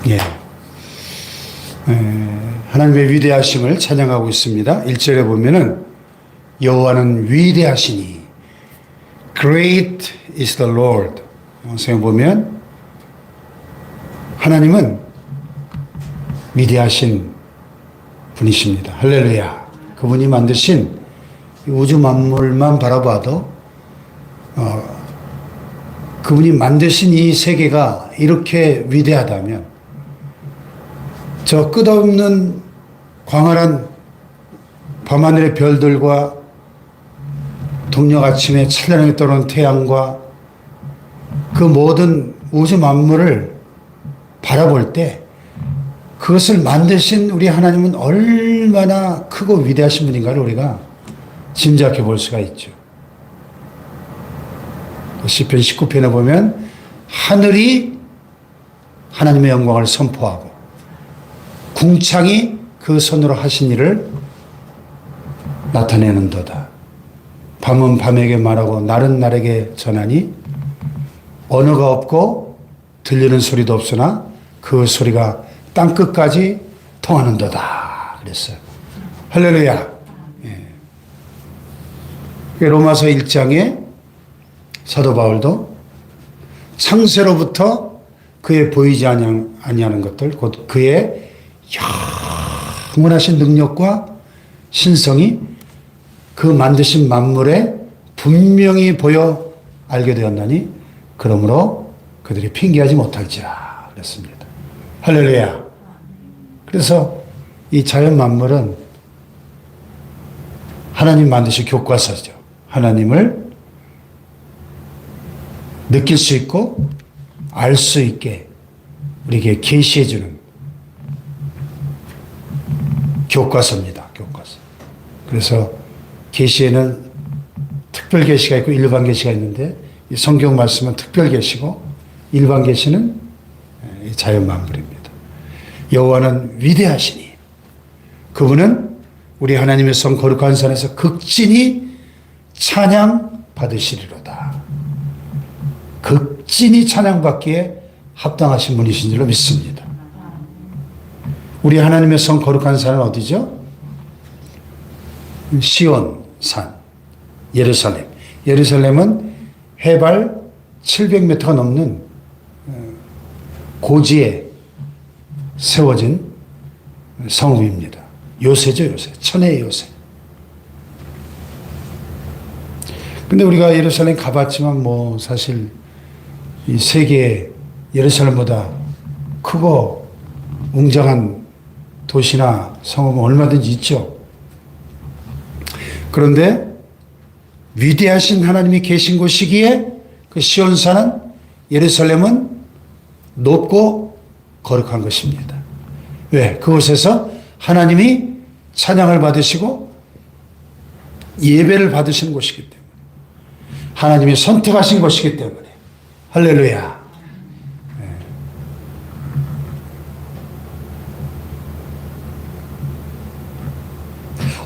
예. 하나님의 위대하심을 찬양하고 있습니다. 1절에 보면은 여호와는 위대하시니 Great is the Lord. 성경 보면 하나님은 위대하신 분이십니다. 할렐루야. 그분이 만드신 우주 만물만 바라봐도 그분이 만드신 이 세계가 이렇게 위대하다면 저 끝없는 광활한 밤하늘의 별들과 동력 아침에 찬란하게 떠오르는 태양과 그 모든 우주 만물을 바라볼 때 그것을 만드신 우리 하나님은 얼마나 크고 위대하신 분인가를 우리가 짐작해 볼 수가 있죠. 시편 19편에 보면 하늘이 하나님의 영광을 선포하고 궁창이 그 손으로 하신 일을 나타내는도다. 밤은 밤에게 말하고 날은 날에게 전하니 언어가 없고 들리는 소리도 없으나 그 소리가 땅끝까지 통하는도다 그랬어요. 할렐루야. 예. 로마서 1장에 사도 바울도 창세로부터 그의 보이지 아니하는 것들 곧 그의 영원하신 능력과 신성이 그 만드신 만물에 분명히 보여 알게 되었나니 그러므로 그들이 핑계하지 못할지라 그랬습니다. 할렐루야. 그래서 이 자연 만물은 하나님 만드신 교과서죠. 하나님을 느낄 수 있고 알 수 있게 우리에게 계시해 주는 교과서입니다. 교과서. 그래서 계시에는 특별 계시가 있고 일반 계시가 있는데 이 성경 말씀은 특별 계시고 일반 계시는 자연 만물입니다. 여호와는 위대하시니 그분은 우리 하나님의 성 거룩한 산에서 극진히 찬양 받으시리로다. 극진히 찬양받기에 합당하신 분이신 줄로 믿습니다. 우리 하나님의 성 거룩한 산은 어디죠? 시온 산, 예루살렘. 예루살렘은 해발 700m가 넘는 고지에 세워진 성읍입니다. 요새죠, 요새. 천혜의 요새. 근데 우리가 예루살렘 가봤지만 뭐 사실 이 세계 예루살렘보다 크고 웅장한 도시나 성읍은 얼마든지 있죠. 그런데 위대하신 하나님이 계신 곳이기에 그 시온산은 예루살렘은 높고 거룩한 것입니다. 왜? 그곳에서 하나님이 찬양을 받으시고 예배를 받으시는 곳이기 때문에 하나님이 선택하신 것이기 때문에 할렐루야. 네.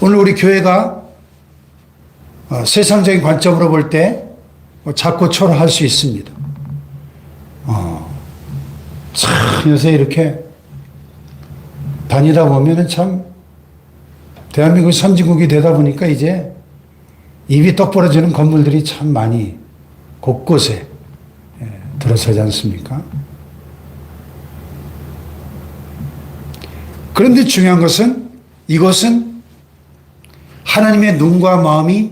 오늘 우리 교회가 세상적인 관점으로 볼 때 작고 초라할 수 있습니다. 참 요새 이렇게 다니다 보면은 참 대한민국 선진국이 되다 보니까 이제 입이 떡 벌어지는 건물들이 참 많이 곳곳에 들어서지 않습니까? 그런데 중요한 것은 이것은 하나님의 눈과 마음이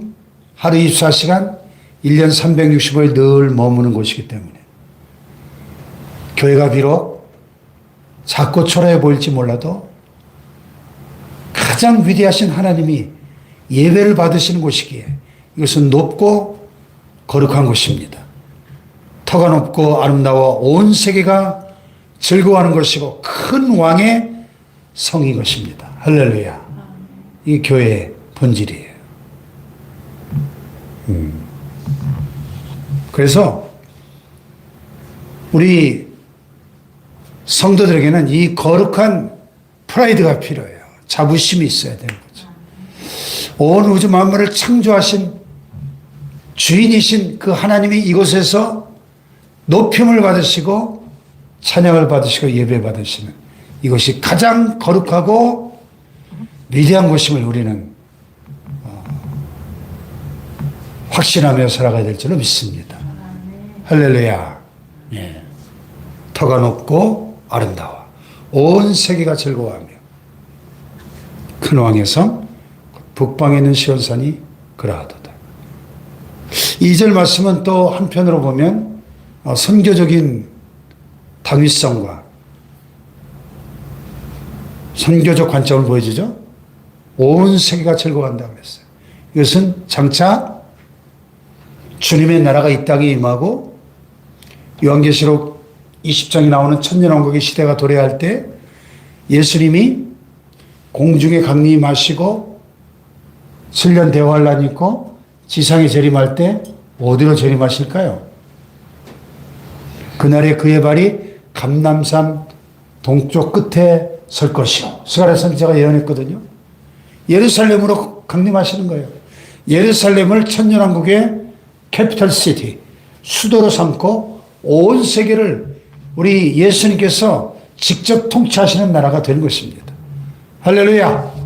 하루 24시간 1년 365일 늘 머무는 곳이기 때문에 교회가 비록 작고 초라해 보일지 몰라도 가장 위대하신 하나님이 예배를 받으시는 곳이기에 이것은 높고 거룩한 곳입니다. 터가 높고 아름다워 온 세계가 즐거워하는 것이고 큰 왕의 성인 것입니다. 할렐루야. 이게 교회의 본질이에요. 그래서 우리 성도들에게는 이 거룩한 프라이드가 필요해요. 자부심이 있어야 되는 거죠. 온 우주 만물을 창조하신 주인이신 그 하나님이 이곳에서 높임을 받으시고 찬양을 받으시고 예배 받으시는 이것이 가장 거룩하고 위대한 것임을 우리는 확신하며 살아가야 될 줄로 믿습니다. 할렐루야. 예. 터가 높고 아름다워 온 세계가 즐거워하며 큰 왕의 성 북방에 있는 시온산이 그러하도다. 2절 말씀은 또 한편으로 보면 선교적인 당위성과 선교적 관점을 보여주죠. 온 세계가 즐거워한다고 했어요. 이것은 장차 주님의 나라가 이 땅에 임하고 요한계시록 20장에 나오는 천년왕국의 시대가 도래할 때 예수님이 공중에 강림하시고 신령 대환란이 있고 지상에 재림할 때 어디로 재림하실까요? 그날에 그의 발이 감람산 동쪽 끝에 설 것이요. 스가랴 선지자가 예언했거든요. 예루살렘으로 강림하시는 거예요. 예루살렘을 천년왕국의 캐피털 시티, 수도로 삼고 온 세계를 우리 예수님께서 직접 통치하시는 나라가 되는 것입니다. 할렐루야.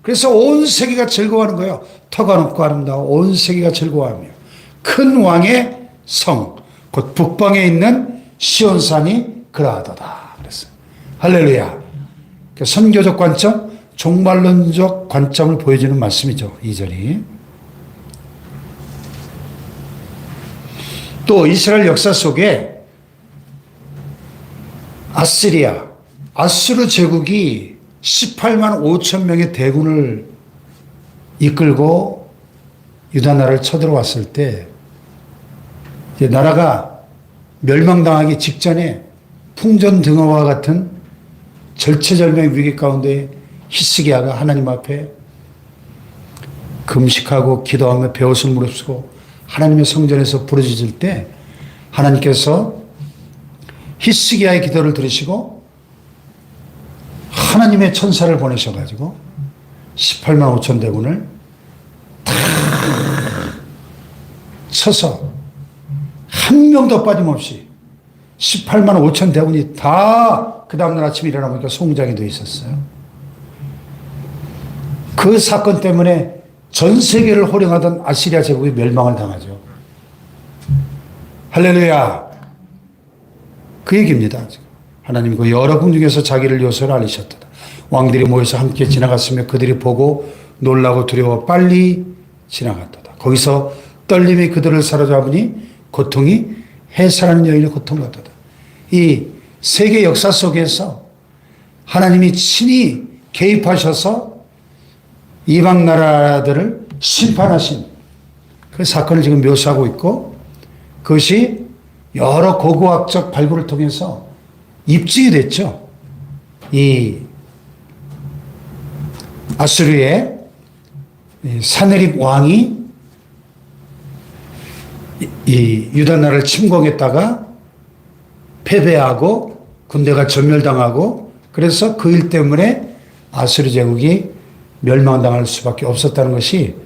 그래서 온 세계가 즐거워하는 거예요. 터가 높고 아름다워 온 세계가 즐거워하며 큰 왕의 성, 곧 북방에 있는 시온산이 그러하도다. 그랬어요. 할렐루야. 선교적 관점, 종말론적 관점을 보여주는 말씀이죠. 2절이. 또 이스라엘 역사 속에 아시리아, 아수르 제국이 18만 5천 명의 대군을 이끌고 유다 나라를 쳐들어왔을 때 이제 나라가 멸망당하기 직전에 풍전등화와 같은 절체절명의 위기 가운데 히스기야가 하나님 앞에 금식하고 기도하며 베옷을 무릅쓰고 하나님의 성전에서 부르짖을 때 하나님께서 히스기야의 기도를 들으시고 하나님의 천사를 보내셔가지고 18만 5천 대군을 다 쳐서 한 명도 빠짐없이 18만 5천 대군이 다 그 다음날 아침에 일어나 보니까 송장이 되어 있었어요. 그 사건 때문에 전 세계를 호령하던 아시리아 제국이 멸망을 당하죠. 할렐루야. 그 얘기입니다. 하나님 그 여러 국 중에서 자기를 요소로 알리셨다. 왕들이 모여서 함께 지나갔으며 그들이 보고 놀라고 두려워 빨리 지나갔다. 거기서 떨림이 그들을 사로잡으니 고통이 해산하는 여인의 고통 같다. 이 세계 역사 속에서 하나님이 친히 개입하셔서 이방 나라들을 심판하신 그 사건을 지금 묘사하고 있고 그것이 여러 고고학적 발굴을 통해서 입증이 됐죠. 이 아수르의 사네립 왕이 이 유다 나라를 침공했다가 패배하고 군대가 전멸당하고 그래서 그 일 때문에 아수르 제국이 멸망당할 수밖에 없었다는 것이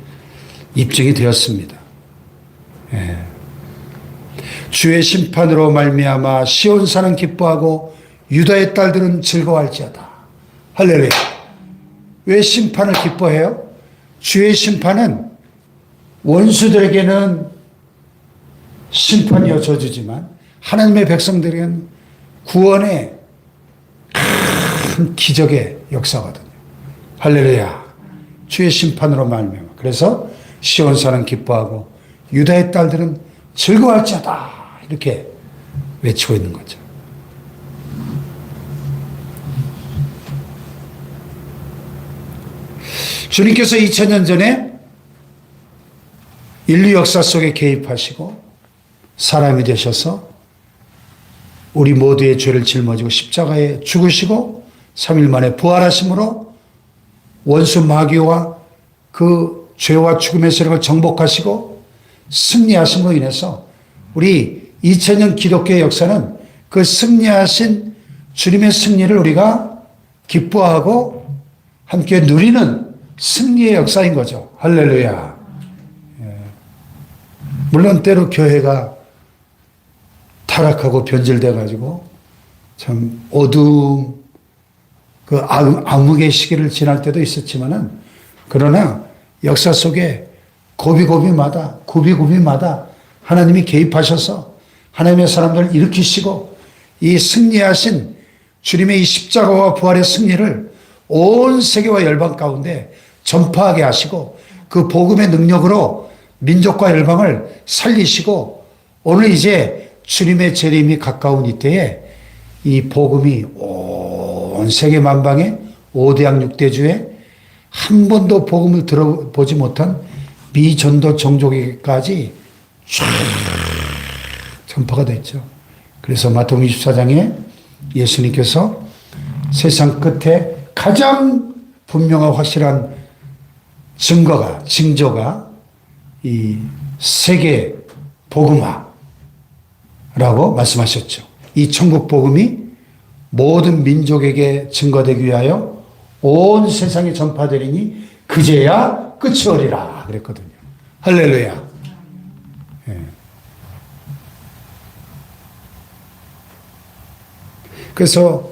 입증이 되었습니다. 예. 주의 심판으로 말미암아 시온산은 기뻐하고 유다의 딸들은 즐거워할지어다. 할렐루야. 왜 심판을 기뻐해요? 주의 심판은 원수들에게는 심판이여 저주지만 하나님의 백성들에게는 구원의 큰 기적의 역사거든요. 할렐루야. 주의 심판으로 말미암아. 그래서 시온산은 기뻐하고 유다의 딸들은 즐거워할지어다. 이렇게 외치고 있는 거죠. 주님께서 2000년 전에 인류 역사 속에 개입하시고 사람이 되셔서 우리 모두의 죄를 짊어지고 십자가에 죽으시고 3일 만에 부활하심으로 원수 마귀와 그 죄와 죽음의 세력을 정복하시고 승리하심으로 인해서 우리 2000년 기독교의 역사는 그 승리하신 주님의 승리를 우리가 기뻐하고 함께 누리는 승리의 역사인 거죠. 할렐루야. 물론 때로 교회가 타락하고 변질돼 가지고 참 어두움, 그 암흑의 시기를 지날 때도 있었지만은, 그러나 역사 속에 고비고비마다 하나님이 개입하셔서 하나님의 사람들을 일으키시고 이 승리하신 주님의 이 십자가와 부활의 승리를 온 세계와 열방 가운데 전파하게 하시고 그 복음의 능력으로 민족과 열방을 살리시고 오늘 이제 주님의 재림이 가까운 이때에 이 복음이 온 세계 만방에 5대양 6대주에 한 번도 복음을 들어보지 못한 미전도 종족에게까지 쫙 전파가 됐죠. 그래서 마태복음 24장에 예수님께서 세상 끝에 가장 분명하고 확실한 징조가 이 세계 복음화라고 말씀하셨죠. 이 천국 복음이 모든 민족에게 증거되기 위하여 온 세상에 전파되리니 그제야 끝이 오리라 그랬거든요. 할렐루야. 예. 그래서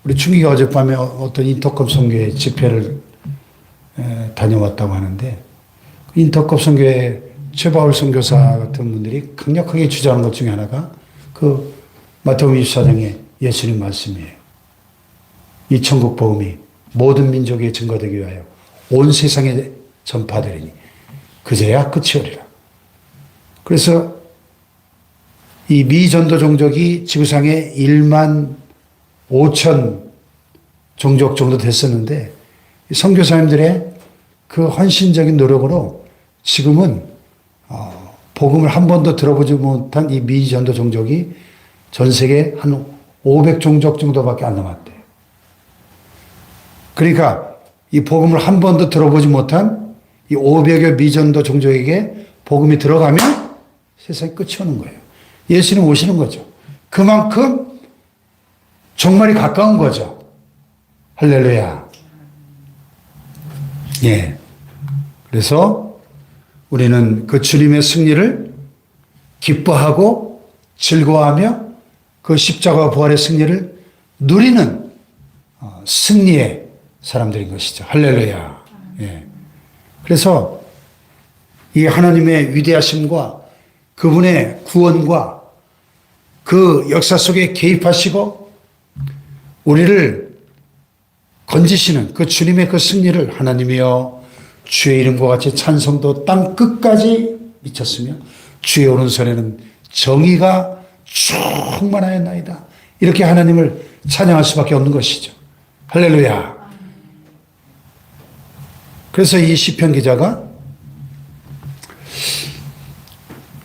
우리 충기가 어젯밤에 어떤 인터컵 선교회 집회를 다녀왔다고 하는데 인터컵 선교회 최바울 선교사 같은 분들이 강력하게 주장하는 것 중에 하나가 그 마태복음 24장의 예수님 말씀이에요. 이 천국 복음이 모든 민족에 증거되기 위하여 온 세상에 전파되리니 그제야 끝이 오리라. 그래서 이 미전도 종족이 지구상에 1만 5천 종족 정도 됐었는데 선교사님들의 그 헌신적인 노력으로 지금은 복음을 한 번도 들어보지 못한 이 미전도 종족이 전 세계 한 500종족 정도밖에 안 남았대요. 그러니까 이 복음을 한 번도 들어보지 못한 이 500여 미전도 종족에게 복음이 들어가면 세상이 끝이 오는 거예요. 예수님 오시는 거죠. 그만큼 종말이 가까운 거죠. 할렐루야. 예. 그래서 우리는 그 주님의 승리를 기뻐하고 즐거워하며 그 십자가 부활의 승리를 누리는 승리의 사람들인 것이죠. 할렐루야. 예. 그래서 이 하나님의 위대하심과 그분의 구원과 그 역사 속에 개입하시고 우리를 건지시는 그 주님의 그 승리를 하나님이여 주의 이름과 같이 찬송도 땅 끝까지 미쳤으며 주의 오른손에는 정의가 충만하였나이다. 이렇게 하나님을 찬양할 수밖에 없는 것이죠. 할렐루야. 그래서 이 시편 기자가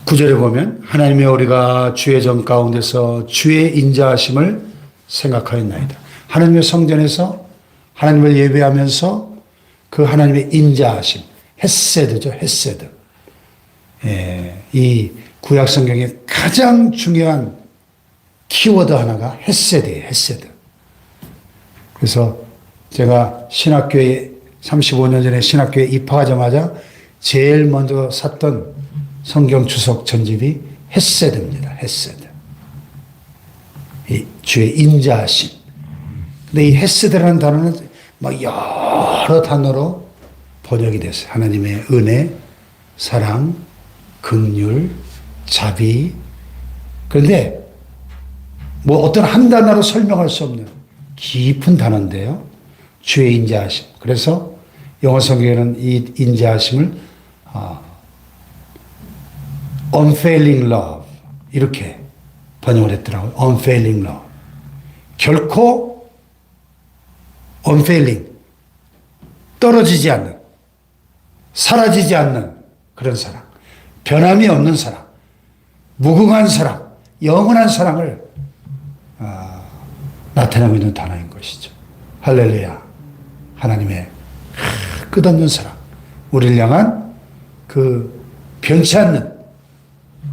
9절에 보면 하나님의 우리가 주의 전 가운데서 주의 인자하심을 생각하였나이다. 하나님의 성전에서 하나님을 예배하면서 그 하나님의 인자하심, 헤세드죠, 헤세드. 예, 이 구약 성경의 가장 중요한 키워드 하나가 헤세드예요, 헤세드. 그래서 제가 신학교에 35년 전에 신학교에 입학하자마자 제일 먼저 샀던 성경 주석 전집이 헤세드입니다. 헤세드. 이 주의 인자하심. 근데 이 헤세드라는 단어는 막 여러 단어로 번역이 됐어요. 하나님의 은혜, 사랑, 긍휼, 자비. 그런데 뭐 어떤 한 단어로 설명할 수 없는 깊은 단어인데요. 주의 인자하심. 그래서 영어 성경에는 이 인자하심을 unfailing love 이렇게 번역을 했더라고요. unfailing love. 결코 unfailing 떨어지지 않는 사라지지 않는 그런 사랑. 변함이 없는 사랑. 무궁한 사랑. 영원한 사랑을 나타내고 있는 단어인 것이죠. 할렐루야. 하나님의 끝없는 사랑. 우리를 향한 그 변치 않는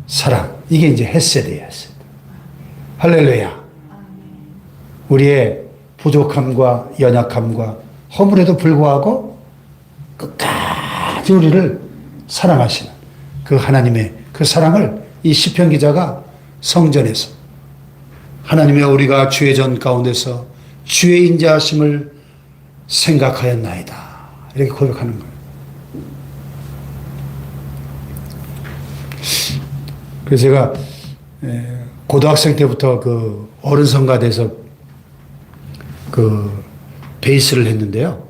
사랑. 이게 이제 헤세드예요. 헤세드. 할렐루야. 우리의 부족함과 연약함과 허물에도 불구하고 끝까지 우리를 사랑하시는 그 하나님의 그 사랑을 이 시편 기자가 성전에서 하나님의 우리가 주의 전 가운데서 주의 인자하심을 생각하였나이다. 이렇게 고백하는 거예요. 그래서 제가 고등학생 때부터 그 어른 성가대에서 그 베이스를 했는데요.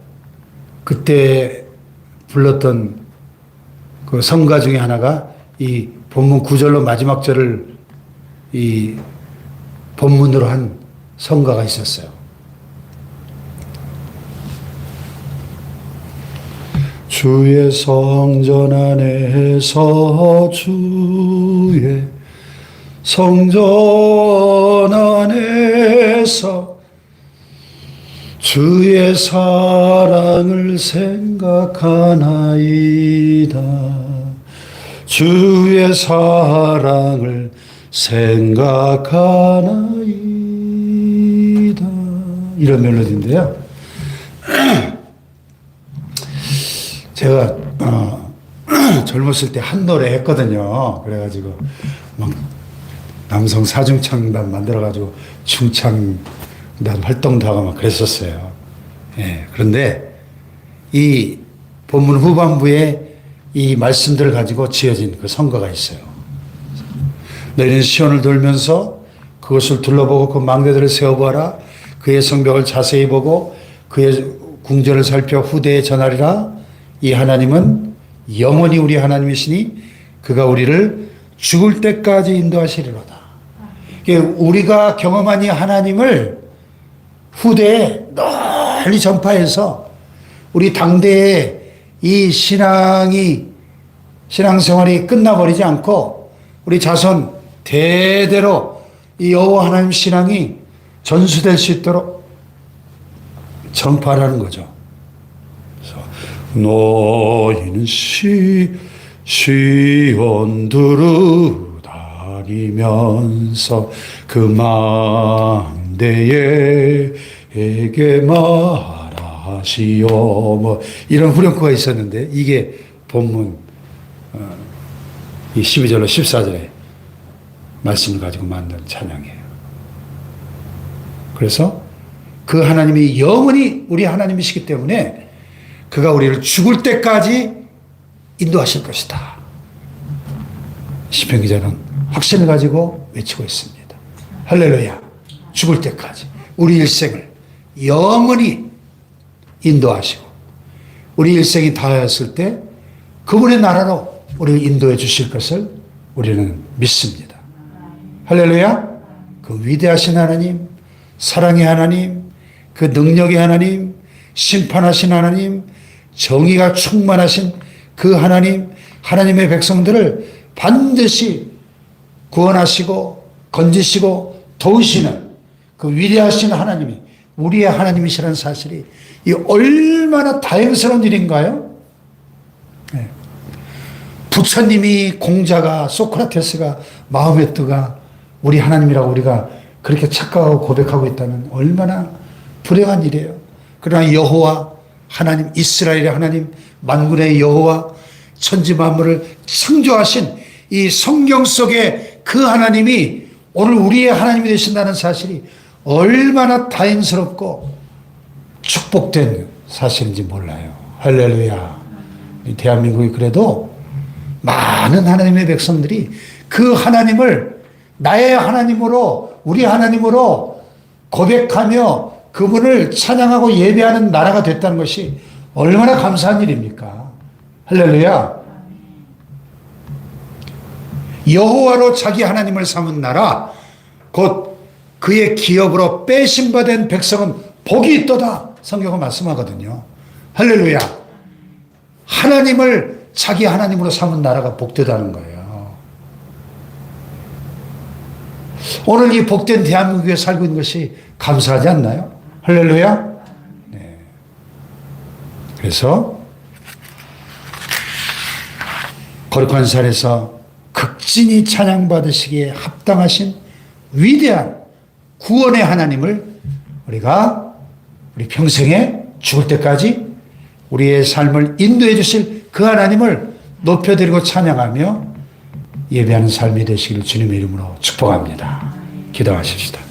그때 불렀던 그 성가 중에 하나가 이 본문 9절로 마지막 절을 이 본문으로 한 성가가 있었어요. 주의 성전 안에서 주의 성전 안에서 주의 사랑을 생각하나이다. 주의 사랑을 생각하나이다. 이런 멜로디인데요. 제가 젊었을 때 한 노래 했거든요. 그래가지고 막 남성 사중창단 만들어가지고 중창단 활동도 하고 막 그랬었어요. 예, 그런데 이 본문 후반부에 이 말씀들을 가지고 지어진 그 성가가 있어요. 너희는 시온을 돌면서 그것을 둘러보고 그 망대들을 세워보아라. 그의 성벽을 자세히 보고 그의 궁전을 살펴 후대에 전하리라. 이 하나님은 영원히 우리 하나님이시니 그가 우리를 죽을 때까지 인도하시리로다. 우리가 경험한 이 하나님을 후대에 널리 전파해서 우리 당대에 이 신앙생활이 끝나버리지 않고 우리 자손 대대로 이 여호와 하나님 신앙이 전수될 수 있도록 전파하라는 거죠. 너희는 시온 두루 다니면서 그 망대에 에게 말하시오. 뭐 이런 후렴구가 있었는데 이게 본문 이 12절로 14절의 말씀을 가지고 만든 찬양이에요. 그래서 그 하나님이 영원히 우리 하나님이시기 때문에 그가 우리를 죽을 때까지 인도하실 것이다. 시편 기자는 확신을 가지고 외치고 있습니다. 할렐루야. 죽을 때까지 우리 일생을 영원히 인도하시고 우리 일생이 다하였을 때 그분의 나라로 우리를 인도해 주실 것을 우리는 믿습니다. 할렐루야. 그 위대하신 하나님, 사랑의 하나님, 그 능력의 하나님, 심판하신 하나님, 정의가 충만하신 그 하나님, 하나님의 백성들을 반드시 구원하시고 건지시고 도우시는 그 위대하신 하나님이 우리의 하나님이시라는 사실이 이 얼마나 다행스러운 일인가요? 네. 부처님이 공자가 소크라테스가 마호메트가 우리 하나님이라고 우리가 그렇게 착각하고 고백하고 있다면 얼마나 불행한 일이에요. 그러나 여호와 하나님, 이스라엘의 하나님, 만군의 여호와, 천지 만물을 창조하신 이 성경 속에 그 하나님이 오늘 우리의 하나님이 되신다는 사실이 얼마나 다행스럽고 축복된 사실인지 몰라요. 할렐루야. 대한민국이 그래도 많은 하나님의 백성들이 그 하나님을 나의 하나님으로, 우리 하나님으로 고백하며 그분을 찬양하고 예배하는 나라가 됐다는 것이 얼마나 감사한 일입니까? 할렐루야. 여호와로 자기 하나님을 삼은 나라, 곧 그의 기업으로 빼심받은 백성은 복이 있도다. 성경은 말씀하거든요. 할렐루야. 하나님을 자기 하나님으로 삼은 나라가 복되다는 거예요. 오늘 이 복된 대한민국에 살고 있는 것이 감사하지 않나요? 할렐루야. 네. 그래서 거룩한 산에서 극진히 찬양받으시기에 합당하신 위대한 구원의 하나님을 우리가 우리 평생에 죽을 때까지 우리의 삶을 인도해 주실 그 하나님을 높여드리고 찬양하며 예배하는 삶이 되시기를 주님의 이름으로 축복합니다. 기도하십시다.